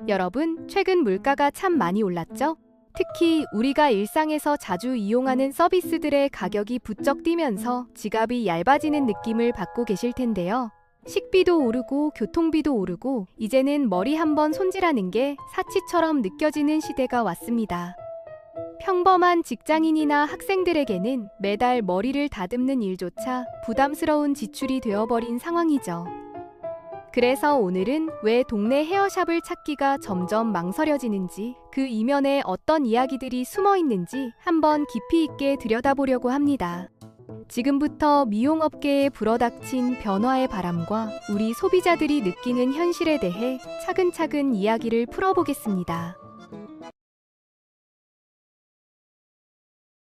여러분, 최근 물가가 참 많이 올랐죠? 특히 우리가 일상에서 자주 이용하는 서비스들의 가격이 부쩍 뛰면서 지갑이 얇아지는 느낌을 받고 계실 텐데요. 식비도 오르고 교통비도 오르고 이제는 머리 한번 손질하는 게 사치처럼 느껴지는 시대가 왔습니다. 평범한 직장인이나 학생들에게는 매달 머리를 다듬는 일조차 부담스러운 지출이 되어버린 상황이죠. 그래서 오늘은 왜 동네 헤어샵을 찾기가 점점 망설여지는지, 그 이면에 어떤 이야기들이 숨어 있는지 한번 깊이 있게 들여다보려고 합니다. 지금부터 미용업계에 불어닥친 변화의 바람과 우리 소비자들이 느끼는 현실에 대해 차근차근 이야기를 풀어보겠습니다.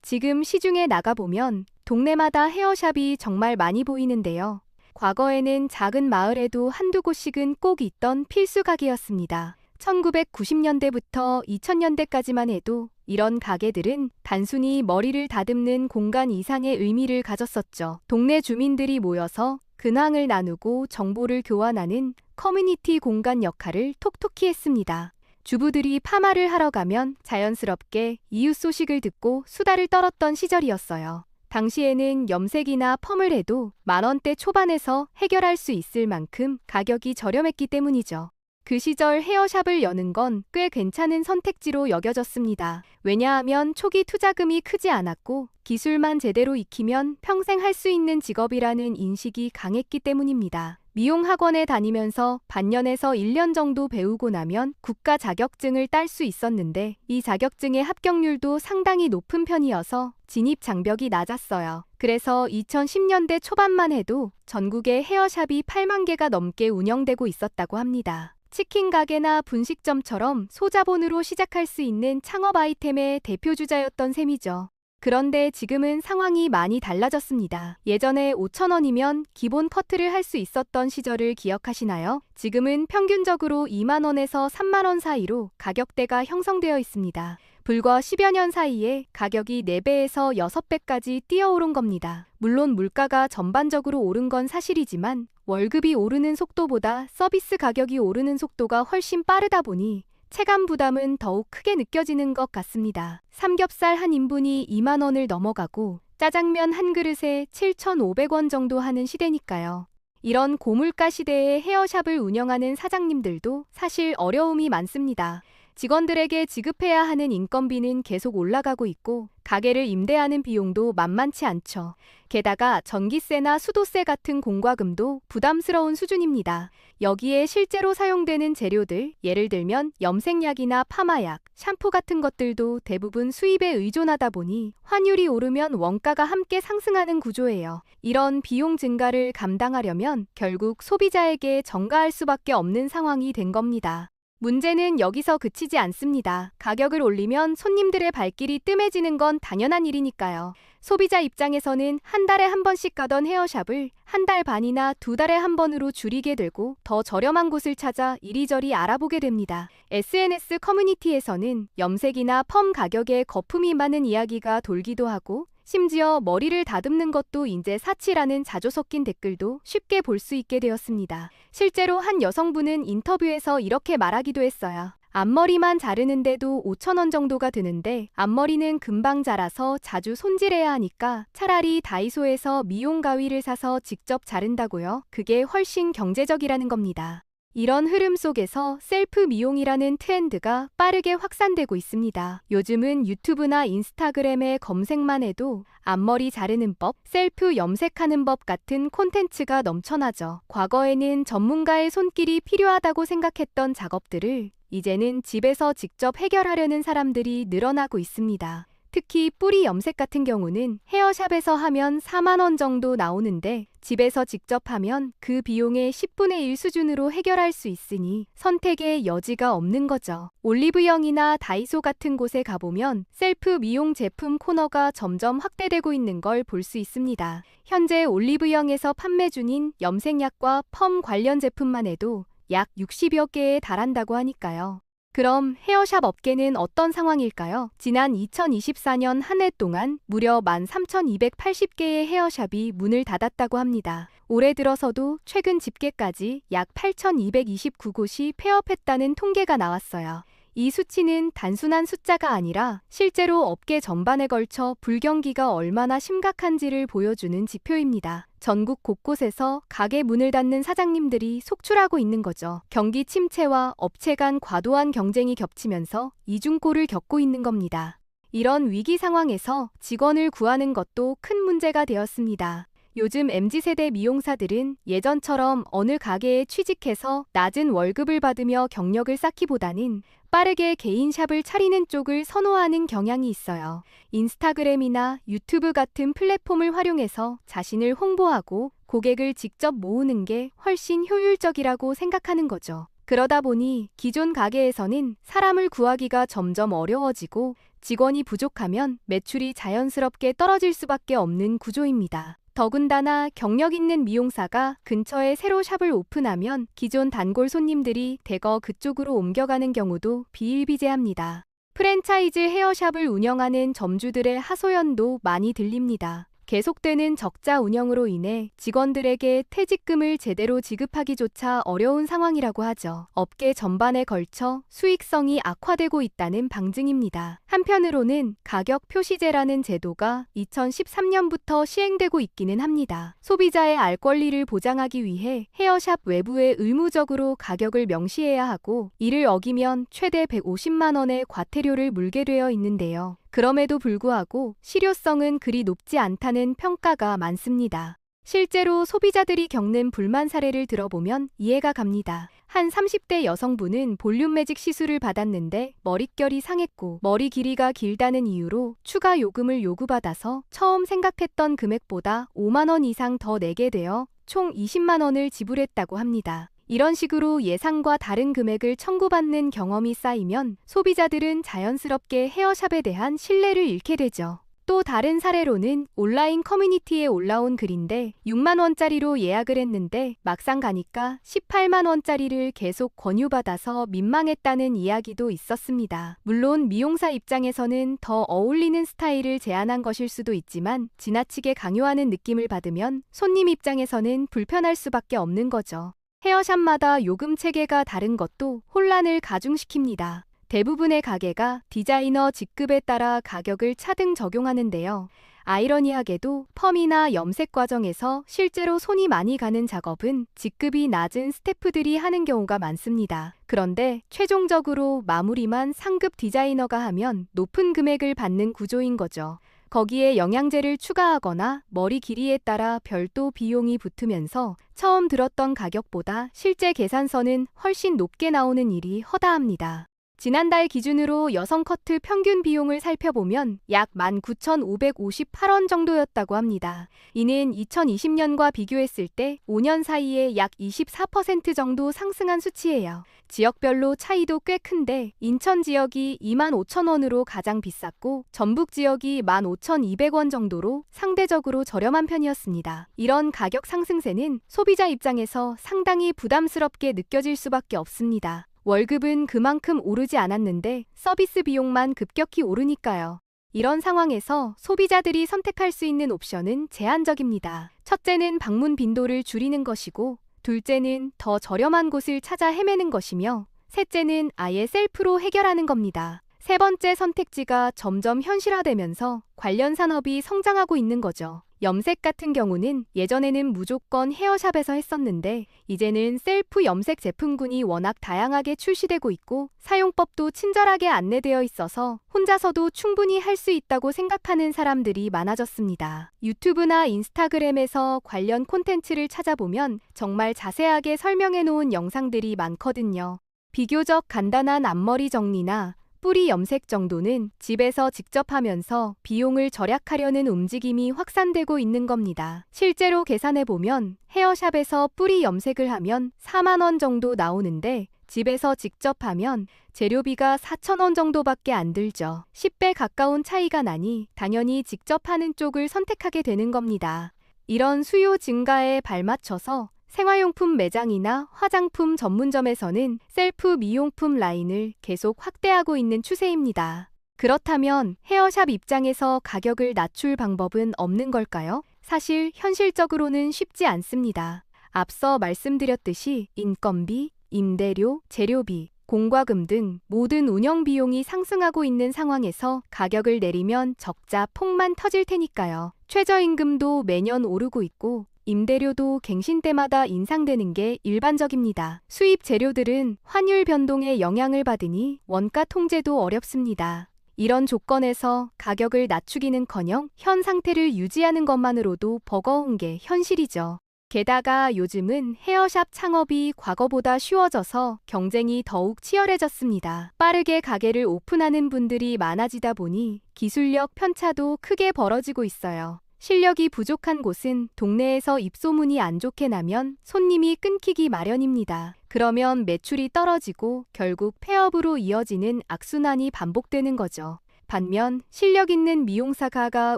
지금 시중에 나가보면 동네마다 헤어샵이 정말 많이 보이는데요. 과거에는 작은 마을에도 한두 곳씩은 꼭 있던 필수 가게였습니다. 1990년대부터 2000년대까지만 해도 이런 가게들은 단순히 머리를 다듬는 공간 이상의 의미를 가졌었죠. 동네 주민들이 모여서 근황을 나누고 정보를 교환하는 커뮤니티 공간 역할을 톡톡히 했습니다. 주부들이 파마를 하러 가면 자연스럽게 이웃 소식을 듣고 수다를 떨었던 시절이었어요. 당시에는 염색이나 펌을 해도 10,000원대 초반에서 해결할 수 있을 만큼 가격이 저렴했기 때문이죠. 그 시절 헤어샵을 여는 건 꽤 괜찮은 선택지로 여겨졌습니다. 왜냐하면 초기 투자금이 크지 않았고 기술만 제대로 익히면 평생 할 수 있는 직업이라는 인식이 강했기 때문입니다. 미용학원에 다니면서 반년에서 1년 정도 배우고 나면 국가 자격증을 딸 수 있었는데 이 자격증의 합격률도 상당히 높은 편이어서 진입 장벽이 낮았어요. 그래서 2010년대 초반만 해도 전국에 헤어샵이 8만 개가 넘게 운영되고 있었다고 합니다. 치킨 가게나 분식점처럼 소자본으로 시작할 수 있는 창업 아이템의 대표주자였던 셈이죠. 그런데 지금은 상황이 많이 달라졌습니다. 예전에 5,000원이면 기본 커트를 할 수 있었던 시절을 기억하시나요? 지금은 평균적으로 2만 원에서 3만 원 사이로 가격대가 형성되어 있습니다. 불과 10여 년 사이에 가격이 4배에서 6배까지 뛰어오른 겁니다. 물론 물가가 전반적으로 오른 건 사실이지만 월급이 오르는 속도보다 서비스 가격이 오르는 속도가 훨씬 빠르다 보니 체감 부담은 더욱 크게 느껴지는 것 같습니다. 삼겹살 한 인분이 2만 원을 넘어가고 짜장면 한 그릇에 7,500원 정도 하는 시대니까요. 이런 고물가 시대에 헤어샵을 운영하는 사장님들도 사실 어려움이 많습니다. 직원들에게 지급해야 하는 인건비는 계속 올라가고 있고 가게를 임대하는 비용도 만만치 않죠. 게다가 전기세나 수도세 같은 공과금도 부담스러운 수준입니다. 여기에 실제로 사용되는 재료들, 예를 들면 염색약이나 파마약, 샴푸 같은 것들도 대부분 수입에 의존하다 보니 환율이 오르면 원가가 함께 상승하는 구조예요. 이런 비용 증가를 감당하려면 결국 소비자에게 전가할 수밖에 없는 상황이 된 겁니다. 문제는 여기서 그치지 않습니다. 가격을 올리면 손님들의 발길이 뜸해지는 건 당연한 일이니까요. 소비자 입장에서는 한 달에 한 번씩 가던 헤어샵을 한 달 반이나 2달에 한 번으로 줄이게 되고 더 저렴한 곳을 찾아 이리저리 알아보게 됩니다. SNS 커뮤니티에서는 염색이나 펌 가격에 거품이 많은 이야기가 돌기도 하고 심지어 머리를 다듬는 것도 이제 사치라는 자조 섞인 댓글도 쉽게 볼 수 있게 되었습니다. 실제로 한 여성분은 인터뷰에서 이렇게 말하기도 했어요. 앞머리만 자르는데도 5,000원 정도가 드는데 앞머리는 금방 자라서 자주 손질해야 하니까 차라리 다이소에서 미용 가위를 사서 직접 자른다고요. 그게 훨씬 경제적이라는 겁니다. 이런 흐름 속에서 셀프 미용이라는 트렌드가 빠르게 확산되고 있습니다. 요즘은 유튜브나 인스타그램에 검색만 해도 앞머리 자르는 법, 셀프 염색하는 법 같은 콘텐츠가 넘쳐나죠. 과거에는 전문가의 손길이 필요하다고 생각했던 작업들을 이제는 집에서 직접 해결하려는 사람들이 늘어나고 있습니다. 특히 뿌리 염색 같은 경우는 헤어샵에서 하면 4만 원 정도 나오는데 집에서 직접 하면 그 비용의 10분의 1 수준으로 해결할 수 있으니 선택의 여지가 없는 거죠. 올리브영이나 다이소 같은 곳에 가보면 셀프 미용 제품 코너가 점점 확대되고 있는 걸 볼 수 있습니다. 현재 올리브영에서 판매 중인 염색약과 펌 관련 제품만 해도 약 60여 개에 달한다고 하니까요. 그럼 헤어샵 업계는 어떤 상황일까요? 지난 2024년 한 해 동안 무려 13,280개의 헤어샵이 문을 닫았다고 합니다. 올해 들어서도 최근 집계까지 약 8,229곳이 폐업했다는 통계가 나왔어요. 이 수치는 단순한 숫자가 아니라 실제로 업계 전반에 걸쳐 불경기가 얼마나 심각한지를 보여주는 지표입니다. 전국 곳곳에서 가게 문을 닫는 사장님들이 속출하고 있는 거죠. 경기 침체와 업체 간 과도한 경쟁이 겹치면서 이중고를 겪고 있는 겁니다. 이런 위기 상황에서 직원을 구하는 것도 큰 문제가 되었습니다. 요즘 MZ세대 미용사들은 예전처럼 어느 가게에 취직해서 낮은 월급을 받으며 경력을 쌓기보다는 빠르게 개인 샵을 차리는 쪽을 선호하는 경향이 있어요. 인스타그램이나 유튜브 같은 플랫폼을 활용해서 자신을 홍보하고 고객을 직접 모으는 게 훨씬 효율적이라고 생각하는 거죠. 그러다 보니 기존 가게에서는 사람을 구하기가 점점 어려워지고 직원이 부족하면 매출이 자연스럽게 떨어질 수밖에 없는 구조입니다. 더군다나 경력 있는 미용사가 근처에 새로 샵을 오픈하면 기존 단골 손님들이 대거 그쪽으로 옮겨가는 경우도 비일비재합니다. 프랜차이즈 헤어샵을 운영하는 점주들의 하소연도 많이 들립니다. 계속되는 적자 운영으로 인해 직원들에게 퇴직금을 제대로 지급하기조차 어려운 상황이라고 하죠. 업계 전반에 걸쳐 수익성이 악화되고 있다는 방증입니다. 한편으로는 가격 표시제라는 제도가 2013년부터 시행되고 있기는 합니다. 소비자의 알 권리를 보장하기 위해 헤어샵 외부에 의무적으로 가격을 명시해야 하고 이를 어기면 최대 150만 원의 과태료를 물게 되어 있는데요. 그럼에도 불구하고 실효성은 그리 높지 않다는 평가가 많습니다. 실제로 소비자들이 겪는 불만 사례를 들어보면 이해가 갑니다. 한 30대 여성분은 볼륨 매직 시술을 받았는데 머릿결이 상했고 머리 길이가 길다는 이유로 추가 요금을 요구받아서 처음 생각했던 금액보다 5만 원 이상 더 내게 되어 총 20만 원을 지불했다고 합니다. 이런 식으로 예상과 다른 금액을 청구받는 경험이 쌓이면 소비자들은 자연스럽게 헤어샵에 대한 신뢰를 잃게 되죠. 또 다른 사례로는 온라인 커뮤니티에 올라온 글인데 6만 원짜리로 예약을 했는데 막상 가니까 18만 원짜리를 계속 권유받아서 민망했다는 이야기도 있었습니다. 물론 미용사 입장에서는 더 어울리는 스타일을 제안한 것일 수도 있지만 지나치게 강요하는 느낌을 받으면 손님 입장에서는 불편할 수밖에 없는 거죠. 헤어샵마다 요금 체계가 다른 것도 혼란을 가중시킵니다. 대부분의 가게가 디자이너 직급에 따라 가격을 차등 적용하는데요. 아이러니하게도 펌이나 염색 과정에서 실제로 손이 많이 가는 작업은 직급이 낮은 스태프들이 하는 경우가 많습니다. 그런데 최종적으로 마무리만 상급 디자이너가 하면 높은 금액을 받는 구조인 거죠. 거기에 영양제를 추가하거나 머리 길이에 따라 별도 비용이 붙으면서 처음 들었던 가격보다 실제 계산서는 훨씬 높게 나오는 일이 허다합니다. 지난달 기준으로 여성 커트 평균 비용을 살펴보면 약 19,558원 정도였다고 합니다. 이는 2020년과 비교했을 때 5년 사이에 약 24% 정도 상승한 수치예요. 지역별로 차이도 꽤 큰데 인천 지역이 25,000원으로 가장 비쌌고 전북 지역이 15,200원 정도로 상대적으로 저렴한 편이었습니다. 이런 가격 상승세는 소비자 입장에서 상당히 부담스럽게 느껴질 수밖에 없습니다. 월급은 그만큼 오르지 않았는데 서비스 비용만 급격히 오르니까요. 이런 상황에서 소비자들이 선택할 수 있는 옵션은 제한적입니다. 첫째는 방문 빈도를 줄이는 것이고, 둘째는 더 저렴한 곳을 찾아 헤매는 것이며, 셋째는 아예 셀프로 해결하는 겁니다. 세 번째 선택지가 점점 현실화되면서 관련 산업이 성장하고 있는 거죠. 염색 같은 경우는 예전에는 무조건 헤어샵에서 했었는데 이제는 셀프 염색 제품군이 워낙 다양하게 출시되고 있고 사용법도 친절하게 안내되어 있어서 혼자서도 충분히 할 수 있다고 생각하는 사람들이 많아졌습니다. 유튜브나 인스타그램에서 관련 콘텐츠를 찾아보면 정말 자세하게 설명해 놓은 영상들이 많거든요. 비교적 간단한 앞머리 정리나 뿌리 염색 정도는 집에서 직접 하면서 비용을 절약하려는 움직임이 확산되고 있는 겁니다. 실제로 계산해보면 헤어샵에서 뿌리 염색을 하면 4만 원 정도 나오는데 집에서 직접 하면 재료비가 4,000원 정도밖에 안 들죠. 10배 가까운 차이가 나니 당연히 직접 하는 쪽을 선택하게 되는 겁니다. 이런 수요 증가에 발맞춰서 생활용품 매장이나 화장품 전문점에서는 셀프 미용품 라인을 계속 확대하고 있는 추세입니다. 그렇다면 헤어샵 입장에서 가격을 낮출 방법은 없는 걸까요? 사실 현실적으로는 쉽지 않습니다. 앞서 말씀드렸듯이 인건비, 임대료, 재료비, 공과금 등 모든 운영 비용이 상승하고 있는 상황에서 가격을 내리면 적자 폭만 터질 테니까요. 최저임금도 매년 오르고 있고 임대료도 갱신 때마다 인상되는 게 일반적입니다. 수입 재료들은 환율 변동에 영향을 받으니 원가 통제도 어렵습니다. 이런 조건에서 가격을 낮추기는커녕 현 상태를 유지하는 것만으로도 버거운 게 현실이죠. 게다가 요즘은 헤어샵 창업이 과거보다 쉬워져서 경쟁이 더욱 치열해졌습니다. 빠르게 가게를 오픈하는 분들이 많아지다 보니 기술력 편차도 크게 벌어지고 있어요. 실력이 부족한 곳은 동네에서 입소문이 안 좋게 나면 손님이 끊기기 마련입니다. 그러면 매출이 떨어지고 결국 폐업으로 이어지는 악순환이 반복되는 거죠. 반면 실력 있는 미용사가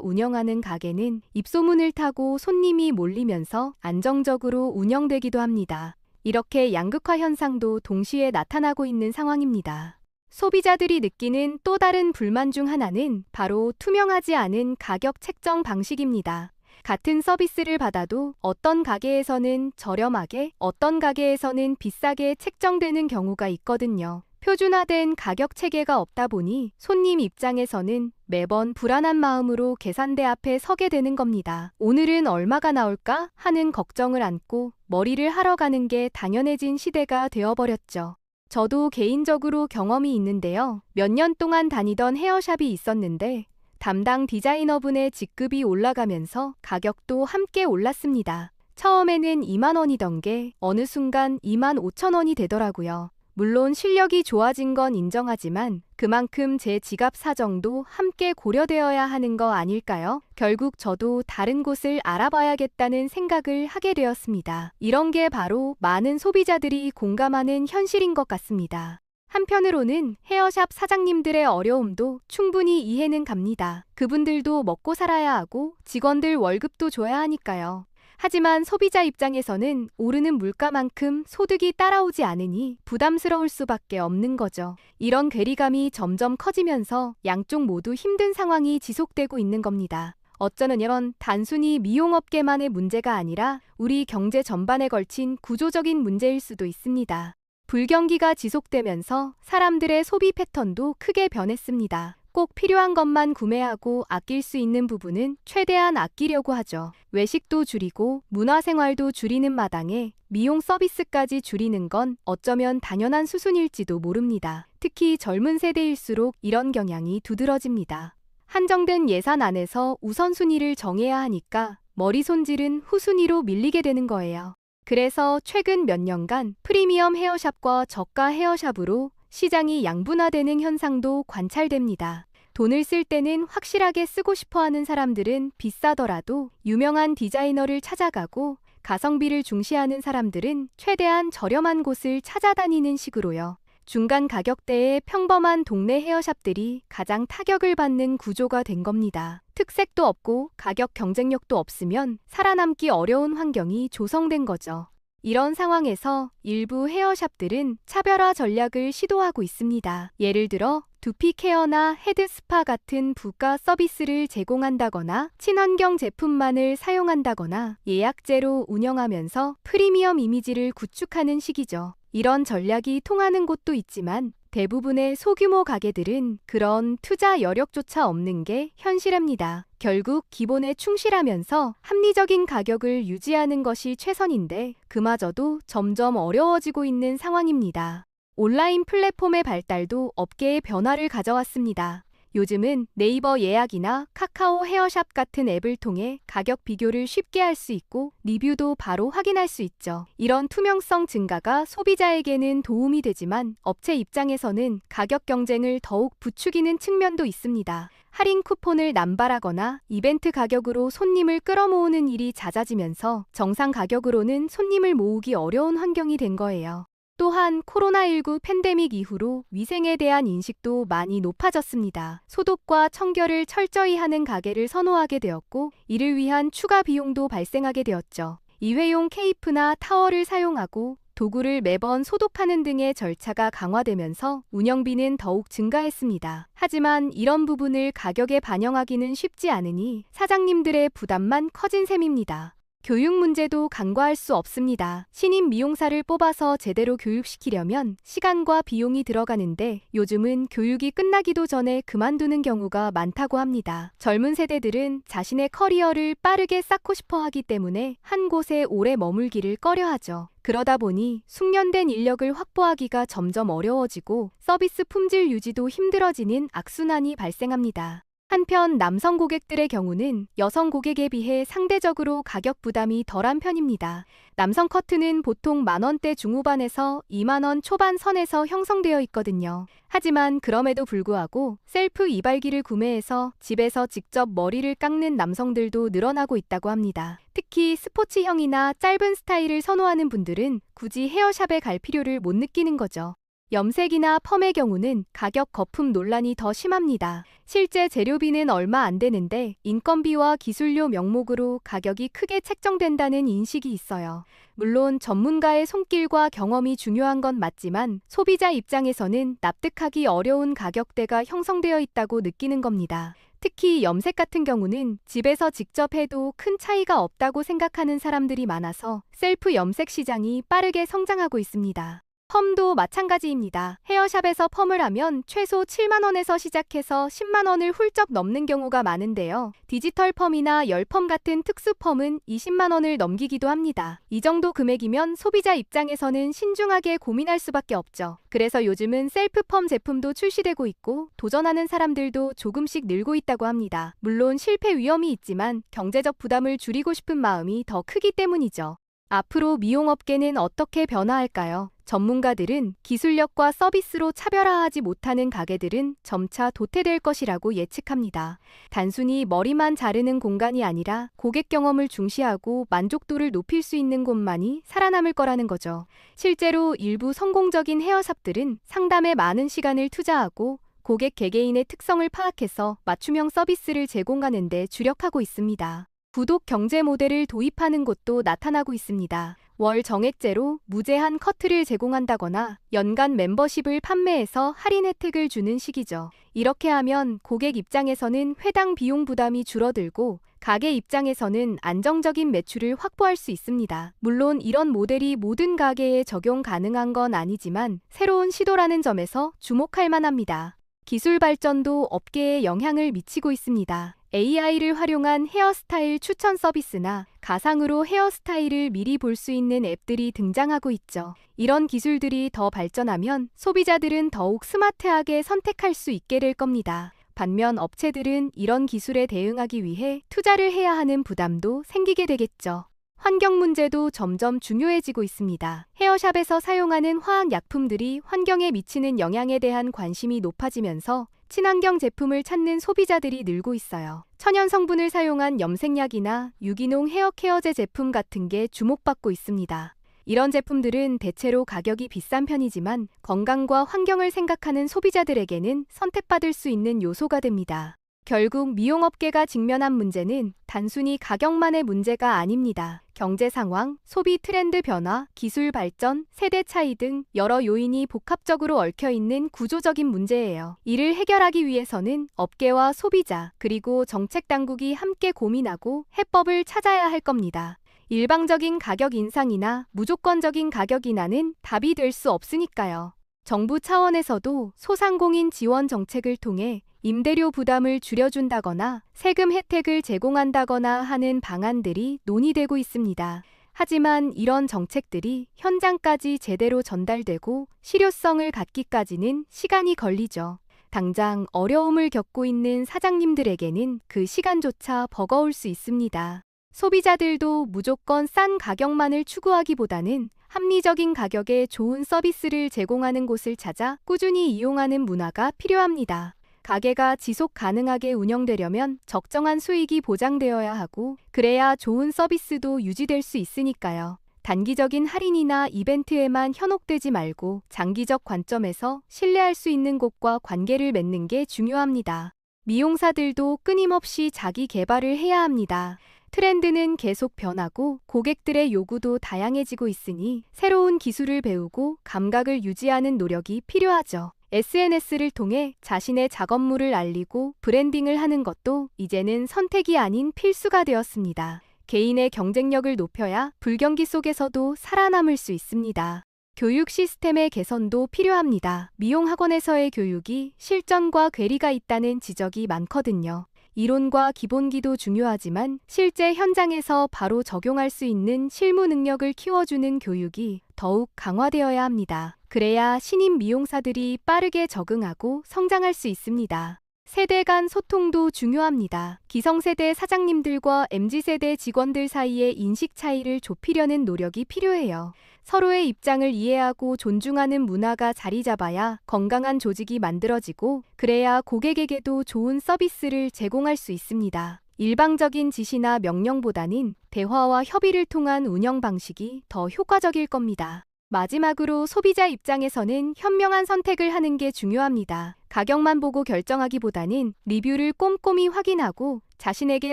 운영하는 가게는 입소문을 타고 손님이 몰리면서 안정적으로 운영되기도 합니다. 이렇게 양극화 현상도 동시에 나타나고 있는 상황입니다. 소비자들이 느끼는 또 다른 불만 중 하나는 바로 투명하지 않은 가격 책정 방식입니다. 같은 서비스를 받아도 어떤 가게에서는 저렴하게, 어떤 가게에서는 비싸게 책정되는 경우가 있거든요. 표준화된 가격 체계가 없다 보니 손님 입장에서는 매번 불안한 마음으로 계산대 앞에 서게 되는 겁니다. 오늘은 얼마가 나올까 하는 걱정을 안고 머리를 하러 가는 게 당연해진 시대가 되어버렸죠. 저도 개인적으로 경험이 있는데요. 몇 년 동안 다니던 헤어샵이 있었는데 담당 디자이너분의 직급이 올라가면서 가격도 함께 올랐습니다. 처음에는 2만 원이던 게 어느 순간 2만 5천 원이 되더라고요. 물론 실력이 좋아진 건 인정하지만 그만큼 제 지갑 사정도 함께 고려되어야 하는 거 아닐까요? 결국 저도 다른 곳을 알아봐야겠다는 생각을 하게 되었습니다. 이런 게 바로 많은 소비자들이 공감하는 현실인 것 같습니다. 한편으로는 헤어샵 사장님들의 어려움도 충분히 이해는 갑니다. 그분들도 먹고 살아야 하고 직원들 월급도 줘야 하니까요. 하지만 소비자 입장에서는 오르는 물가만큼 소득이 따라오지 않으니 부담스러울 수밖에 없는 거죠. 이런 괴리감이 점점 커지면서 양쪽 모두 힘든 상황이 지속되고 있는 겁니다. 어쩌면 단순히 미용업계만의 문제가 아니라 우리 경제 전반에 걸친 구조적인 문제일 수도 있습니다. 불경기가 지속되면서 사람들의 소비 패턴도 크게 변했습니다. 꼭 필요한 것만 구매하고 아낄 수 있는 부분은 최대한 아끼려고 하죠. 외식도 줄이고 문화생활도 줄이는 마당에 미용 서비스까지 줄이는 건 어쩌면 당연한 수순일지도 모릅니다. 특히 젊은 세대일수록 이런 경향이 두드러집니다. 한정된 예산 안에서 우선순위를 정해야 하니까 머리 손질은 후순위로 밀리게 되는 거예요. 그래서 최근 몇 년간 프리미엄 헤어샵과 저가 헤어샵으로 시장이 양분화되는 현상도 관찰됩니다. 돈을 쓸 때는 확실하게 쓰고 싶어하는 사람들은 비싸더라도 유명한 디자이너를 찾아가고 가성비를 중시하는 사람들은 최대한 저렴한 곳을 찾아다니는 식으로요. 중간 가격대의 평범한 동네 헤어샵들이 가장 타격을 받는 구조가 된 겁니다. 특색도 없고 가격 경쟁력도 없으면 살아남기 어려운 환경이 조성된 거죠. 이런 상황에서 일부 헤어샵들은 차별화 전략을 시도하고 있습니다. 예를 들어 두피 케어나 헤드 스파 같은 부가 서비스를 제공한다거나 친환경 제품만을 사용한다거나 예약제로 운영하면서 프리미엄 이미지를 구축하는 식이죠. 이런 전략이 통하는 곳도 있지만 대부분의 소규모 가게들은 그런 투자 여력조차 없는 게 현실입니다. 결국 기본에 충실하면서 합리적인 가격을 유지하는 것이 최선인데 그마저도 점점 어려워지고 있는 상황입니다. 온라인 플랫폼의 발달도 업계의 변화를 가져왔습니다. 요즘은 네이버 예약이나 카카오 헤어샵 같은 앱을 통해 가격 비교를 쉽게 할 수 있고 리뷰도 바로 확인할 수 있죠. 이런 투명성 증가가 소비자에게는 도움이 되지만 업체 입장에서는 가격 경쟁을 더욱 부추기는 측면도 있습니다. 할인 쿠폰을 남발하거나 이벤트 가격으로 손님을 끌어모으는 일이 잦아지면서 정상 가격으로는 손님을 모으기 어려운 환경이 된 거예요. 또한 코로나19 팬데믹 이후로 위생에 대한 인식도 많이 높아졌습니다. 소독과 청결을 철저히 하는 가게를 선호하게 되었고 이를 위한 추가 비용도 발생하게 되었죠. 일회용 케이프나 타월을 사용하고 도구를 매번 소독하는 등의 절차가 강화되면서 운영비는 더욱 증가했습니다. 하지만 이런 부분을 가격에 반영하기는 쉽지 않으니 사장님들의 부담만 커진 셈입니다. 교육 문제도 간과할 수 없습니다. 신입 미용사를 뽑아서 제대로 교육시키려면 시간과 비용이 들어가는데 요즘은 교육이 끝나기도 전에 그만두는 경우가 많다고 합니다. 젊은 세대들은 자신의 커리어를 빠르게 쌓고 싶어 하기 때문에 한 곳에 오래 머물기를 꺼려하죠. 그러다 보니 숙련된 인력을 확보하기가 점점 어려워지고 서비스 품질 유지도 힘들어지는 악순환이 발생합니다. 한편 남성 고객들의 경우는 여성 고객에 비해 상대적으로 가격 부담이 덜한 편입니다. 남성 커트는 보통 10,000원대 중후반에서 20,000원 초반 선에서 형성되어 있거든요. 하지만 그럼에도 불구하고 셀프 이발기를 구매해서 집에서 직접 머리를 깎는 남성들도 늘어나고 있다고 합니다. 특히 스포츠형이나 짧은 스타일을 선호하는 분들은 굳이 헤어샵에 갈 필요를 못 느끼는 거죠. 염색이나 펌의 경우는 가격 거품 논란이 더 심합니다. 실제 재료비는 얼마 안 되는데 인건비와 기술료 명목으로 가격이 크게 책정된다는 인식이 있어요. 물론 전문가의 손길과 경험이 중요한 건 맞지만 소비자 입장에서는 납득하기 어려운 가격대가 형성되어 있다고 느끼는 겁니다. 특히 염색 같은 경우는 집에서 직접 해도 큰 차이가 없다고 생각하는 사람들이 많아서 셀프 염색 시장이 빠르게 성장하고 있습니다. 펌도 마찬가지입니다. 헤어샵에서 펌을 하면 최소 7만원에서 시작해서 10만원을 훌쩍 넘는 경우가 많은데요. 디지털 펌이나 열펌 같은 특수 펌은 20만원을 넘기기도 합니다. 이 정도 금액이면 소비자 입장에서는 신중하게 고민할 수밖에 없죠. 그래서 요즘은 셀프 펌 제품도 출시되고 있고 도전하는 사람들도 조금씩 늘고 있다고 합니다. 물론 실패 위험이 있지만 경제적 부담을 줄이고 싶은 마음이 더 크기 때문이죠. 앞으로 미용업계는 어떻게 변화할까요? 전문가들은 기술력과 서비스로 차별화하지 못하는 가게들은 점차 도태될 것이라고 예측합니다. 단순히 머리만 자르는 공간이 아니라 고객 경험을 중시하고 만족도를 높일 수 있는 곳만이 살아남을 거라는 거죠. 실제로 일부 성공적인 헤어샵들은 상담에 많은 시간을 투자하고 고객 개개인의 특성을 파악해서 맞춤형 서비스를 제공하는 데 주력하고 있습니다. 구독 경제 모델을 도입하는 곳도 나타나고 있습니다. 월 정액제로 무제한 커트를 제공한다거나 연간 멤버십을 판매해서 할인 혜택을 주는 식이죠. 이렇게 하면 고객 입장에서는 회당 비용 부담이 줄어들고 가게 입장에서는 안정적인 매출을 확보할 수 있습니다. 물론 이런 모델이 모든 가게에 적용 가능한 건 아니지만 새로운 시도라는 점에서 주목할 만합니다. 기술 발전도 업계에 영향을 미치고 있습니다. AI를 활용한 헤어스타일 추천 서비스나 가상으로 헤어스타일을 미리 볼 수 있는 앱들이 등장하고 있죠. 이런 기술들이 더 발전하면 소비자들은 더욱 스마트하게 선택할 수 있게 될 겁니다. 반면 업체들은 이런 기술에 대응하기 위해 투자를 해야 하는 부담도 생기게 되겠죠. 환경 문제도 점점 중요해지고 있습니다. 헤어샵에서 사용하는 화학약품들이 환경에 미치는 영향에 대한 관심이 높아지면서 친환경 제품을 찾는 소비자들이 늘고 있어요. 천연 성분을 사용한 염색약이나 유기농 헤어케어제 제품 같은 게 주목받고 있습니다. 이런 제품들은 대체로 가격이 비싼 편이지만 건강과 환경을 생각하는 소비자들에게는 선택받을 수 있는 요소가 됩니다. 결국 미용업계가 직면한 문제는 단순히 가격만의 문제가 아닙니다. 경제 상황, 소비 트렌드 변화, 기술 발전, 세대 차이 등 여러 요인이 복합적으로 얽혀있는 구조적인 문제예요. 이를 해결하기 위해서는 업계와 소비자, 그리고 정책 당국이 함께 고민하고 해법을 찾아야 할 겁니다. 일방적인 가격 인상이나 무조건적인 가격 인하는 답이 될 수 없으니까요. 정부 차원에서도 소상공인 지원 정책을 통해 임대료 부담을 줄여준다거나 세금 혜택을 제공한다거나 하는 방안들이 논의되고 있습니다. 하지만 이런 정책들이 현장까지 제대로 전달되고 실효성을 갖기까지는 시간이 걸리죠. 당장 어려움을 겪고 있는 사장님들에게는 그 시간조차 버거울 수 있습니다. 소비자들도 무조건 싼 가격만을 추구하기보다는 합리적인 가격에 좋은 서비스를 제공하는 곳을 찾아 꾸준히 이용하는 문화가 필요합니다. 가게가 지속 가능하게 운영되려면 적정한 수익이 보장되어야 하고 그래야 좋은 서비스도 유지될 수 있으니까요. 단기적인 할인이나 이벤트에만 현혹되지 말고 장기적 관점에서 신뢰할 수 있는 곳과 관계를 맺는 게 중요합니다. 미용사들도 끊임없이 자기 개발을 해야 합니다. 트렌드는 계속 변하고 고객들의 요구도 다양해지고 있으니 새로운 기술을 배우고 감각을 유지하는 노력이 필요하죠. SNS를 통해 자신의 작업물을 알리고 브랜딩을 하는 것도 이제는 선택이 아닌 필수가 되었습니다. 개인의 경쟁력을 높여야 불경기 속에서도 살아남을 수 있습니다. 교육 시스템의 개선도 필요합니다. 미용 학원에서의 교육이 실전과 괴리가 있다는 지적이 많거든요. 이론과 기본기도 중요하지만 실제 현장에서 바로 적용할 수 있는 실무 능력을 키워주는 교육이 더욱 강화되어야 합니다. 그래야 신임 미용사들이 빠르게 적응하고 성장할 수 있습니다. 세대 간 소통도 중요합니다. 기성세대 사장님들과 MZ세대 직원들 사이의 인식 차이를 좁히려는 노력이 필요해요. 서로의 입장을 이해하고 존중하는 문화가 자리 잡아야 건강한 조직이 만들어지고 그래야 고객에게도 좋은 서비스를 제공할 수 있습니다. 일방적인 지시나 명령보다는 대화와 협의를 통한 운영 방식이 더 효과적일 겁니다. 마지막으로 소비자 입장에서는 현명한 선택을 하는 게 중요합니다. 가격만 보고 결정하기보다는 리뷰를 꼼꼼히 확인하고 자신에게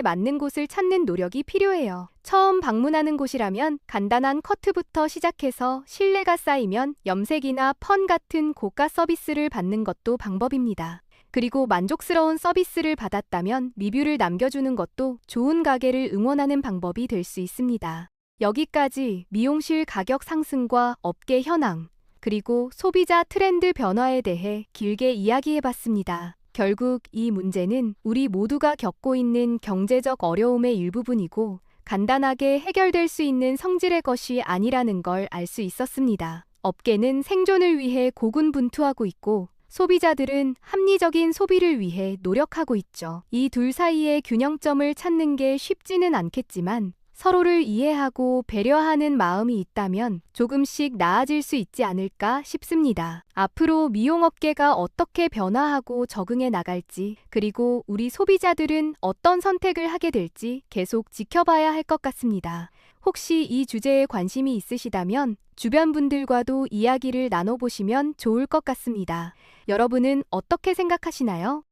맞는 곳을 찾는 노력이 필요해요. 처음 방문하는 곳이라면 간단한 커트부터 시작해서 신뢰가 쌓이면 염색이나 펀 같은 고가 서비스를 받는 것도 방법입니다. 그리고 만족스러운 서비스를 받았다면 리뷰를 남겨주는 것도 좋은 가게를 응원하는 방법이 될 수 있습니다. 여기까지 미용실 가격 상승과 업계 현황, 그리고 소비자 트렌드 변화에 대해 길게 이야기해봤습니다. 결국 이 문제는 우리 모두가 겪고 있는 경제적 어려움의 일부분이고 간단하게 해결될 수 있는 성질의 것이 아니라는 걸 알 수 있었습니다. 업계는 생존을 위해 고군분투하고 있고 소비자들은 합리적인 소비를 위해 노력하고 있죠. 이 둘 사이의 균형점을 찾는 게 쉽지는 않겠지만 서로를 이해하고 배려하는 마음이 있다면 조금씩 나아질 수 있지 않을까 싶습니다. 앞으로 미용업계가 어떻게 변화하고 적응해 나갈지, 그리고 우리 소비자들은 어떤 선택을 하게 될지 계속 지켜봐야 할 것 같습니다. 혹시 이 주제에 관심이 있으시다면 주변 분들과도 이야기를 나눠보시면 좋을 것 같습니다. 여러분은 어떻게 생각하시나요?